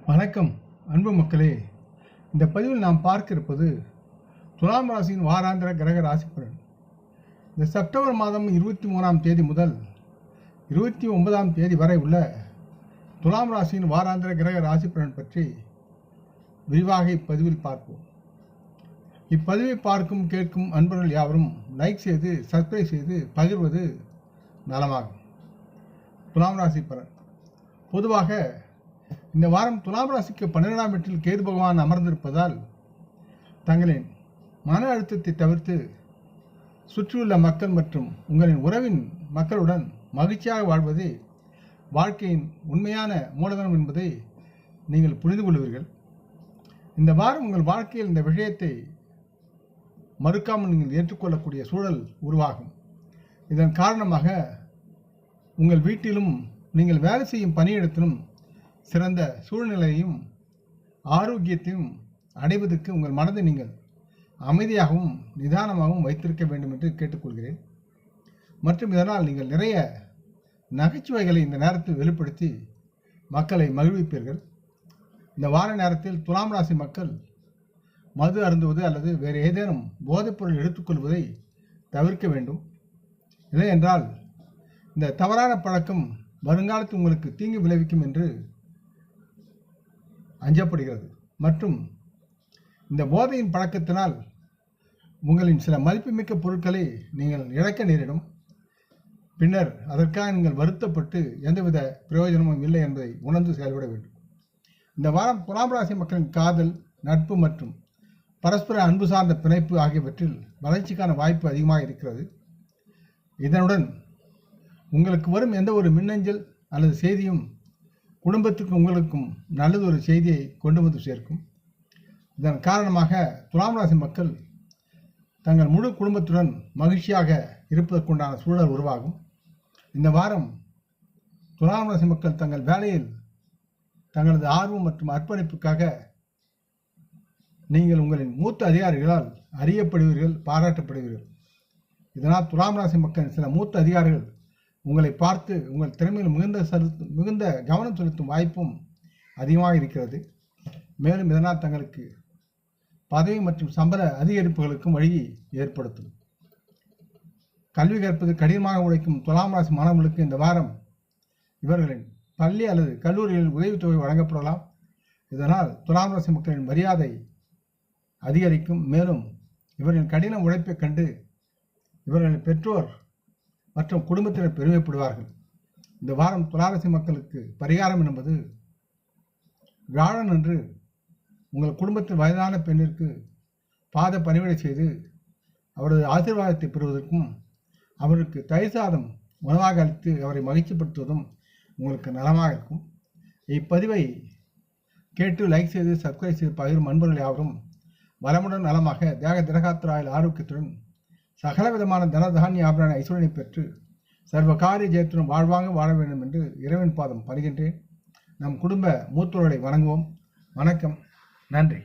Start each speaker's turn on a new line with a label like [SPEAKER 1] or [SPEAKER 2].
[SPEAKER 1] வணக்கம் அன்பு மக்களே. இந்த பதிவில் நாம் பார்க்க இருப்பது துலாம் ராசியின் வாராந்திர கிரக ராசி பலன். இந்த செப்டம்பர் மாதம் 23ஆம் தேதி முதல் 29ஆம் தேதி வரை உள்ள துலாம் ராசியின் வாராந்திர கிரக ராசி பலன் பற்றி விரிவாக இப்பதிவில் பார்ப்போம். இப்பதிவை பார்க்கும் கேட்கும் அன்பர்கள் யாவரும் லைக் செய்து சப்ஸ்கிரைப் செய்து பகிர்வது நலமாகும். துலாம் ராசி பலன். பொதுவாக இந்த வாரம் துலாம் ராசிக்கு 12ஆம் வீட்டில் கேது பகவான் அமர்ந்திருப்பதால் தங்களின் மன அழுத்தத்தை தவிர்த்து சுற்றியுள்ள மக்கள் மற்றும் உங்களின் உறவின் மக்களுடன் மகிழ்ச்சியாக வாழ்வதே வாழ்க்கையின் உண்மையான மூலதனம் என்பதை நீங்கள் புரிந்து கொள்வீர்கள். இந்த வாரம் உங்கள் வாழ்க்கையில் இந்த விஷயத்தை மறுக்காமல் நீங்கள் ஏற்றுக்கொள்ளக்கூடிய சூழல் உருவாகும். இதன் காரணமாக உங்கள் வீட்டிலும் நீங்கள் வேலை செய்யும் பணியிடத்திலும் சிறந்த சூழ்நிலையும் ஆரோக்கியத்தையும் அடைவதற்கு உங்கள் மனதை நீங்கள் அமைதியாகவும் நிதானமாகவும் வைத்திருக்க வேண்டும் என்று கேட்டுக்கொள்கிறேன். மற்றும் இதனால் நீங்கள் நிறைய நகைச்சுவைகளை இந்த நேரத்தில் வெளிப்படுத்தி மக்களை மகிழ்விப்பீர்கள். இந்த வார நேரத்தில் துலாம் ராசி மக்கள் மது அருந்துவது அல்லது வேறு ஏதேனும் போதைப்பொருள் எடுத்துக்கொள்வதை தவிர்க்க வேண்டும். இல்லை என்றால் இந்த தவறான பழக்கம் வருங்காலத்தில் உங்களுக்கு தீங்கு விளைவிக்கும் என்று அஞ்சப்படுகிறது. மற்றும் இந்த போதையின் பழக்கத்தினால் உங்களின் சில மதிப்புமிக்க பொருட்களை நீங்கள் இழக்க நேரிடும். பின்னர் அதற்காக நீங்கள் வருத்தப்பட்டு எந்தவித பிரயோஜனமும் இல்லை என்பதை உணர்ந்து செயல்பட வேண்டும். இந்த வாரம் துலாம் ராசி மக்களின் காதல், நட்பு மற்றும் பரஸ்பர அன்பு சார்ந்த பிணைப்பு ஆகியவற்றில் வளர்ச்சிக்கான வாய்ப்பு அதிகமாக இருக்கிறது. இதனுடன் உங்களுக்கு வரும் எந்த ஒரு மின்னஞ்சல் அல்லது செய்தியும் குடும்பத்துக்கும் உங்களுக்கும் நல்லதொரு செய்தியை கொண்டு வந்து சேர்க்கும். இதன் காரணமாக துலாம் ராசி மக்கள் தங்கள் முழு குடும்பத்துடன் மகிழ்ச்சியாக இருப்பதற்குண்டான சூழல் உருவாகும். இந்த வாரம் துலாம் ராசி மக்கள் தங்கள் வேலையில் தங்களது ஆர்வம் மற்றும் அர்ப்பணிப்புக்காக நீங்கள் உங்களின் மூத்த அதிகாரிகளால் அறியப்படுவீர்கள், பாராட்டப்படுவீர்கள். இதனால் துலாம் ராசி மக்களின் சில மூத்த அதிகாரிகள் உங்களை பார்த்து உங்கள் திறமையில் மிகுந்த கவனம் செலுத்தும் வாய்ப்பும் அதிகமாக இருக்கிறது. மேலும் இதனால் தங்களுக்கு பதவி மற்றும் சம்பள அதிகரிப்புகளுக்கும் வழி ஏற்படுத்தும். கல்வி கற்பது கடினமாக உழைக்கும் துலாம் ராசி மாணவர்களுக்கு இந்த வாரம் இவர்களின் பள்ளி அல்லது கல்லூரிகளில் உதவித்தொகை வழங்கப்படலாம். இதனால் துலாம் ராசி மக்களின் மரியாதை அதிகரிக்கும். மேலும் இவர்களின் கடின உழைப்பை கண்டு இவர்களின் பெற்றோர் மற்றும் குடும்பத்தினர் பெருமைப்படுவார்கள். இந்த வாரம் துலாம் ராசி மக்களுக்கு பரிகாரம் என்பது வியாழன் அன்று உங்கள் குடும்பத்தில் வயதான பெண்ணிற்கு பாத பணிவிடை செய்து அவரது ஆசீர்வாதத்தை பெறுவதற்கும் அவருக்கு தயிர் சாதம் உணவாக அளித்து அவரை மகிழ்ச்சிப்படுத்துவதும் உங்களுக்கு நலமாக இருக்கும். இப்பதிவை கேட்டு லைக் செய்து சப்ஸ்கிரைப் செய்து பகிரும் நண்பர்கள் யாவரும் வளமுடன் நலமாக தேக திரகாத்திராயில் ஆரோக்கியத்துடன் சகல விதமான தனதானிய ஆபரண ஐஸ்வரனை பெற்று சர்வ காரிய ஜெயத்துடன் வாழ்வாங்க வாழ வேண்டும் என்று இறைவன் பாதம் பணிகின்றேன். நம் குடும்ப மூத்தோர்களை வணங்குவோம். வணக்கம். நன்றி.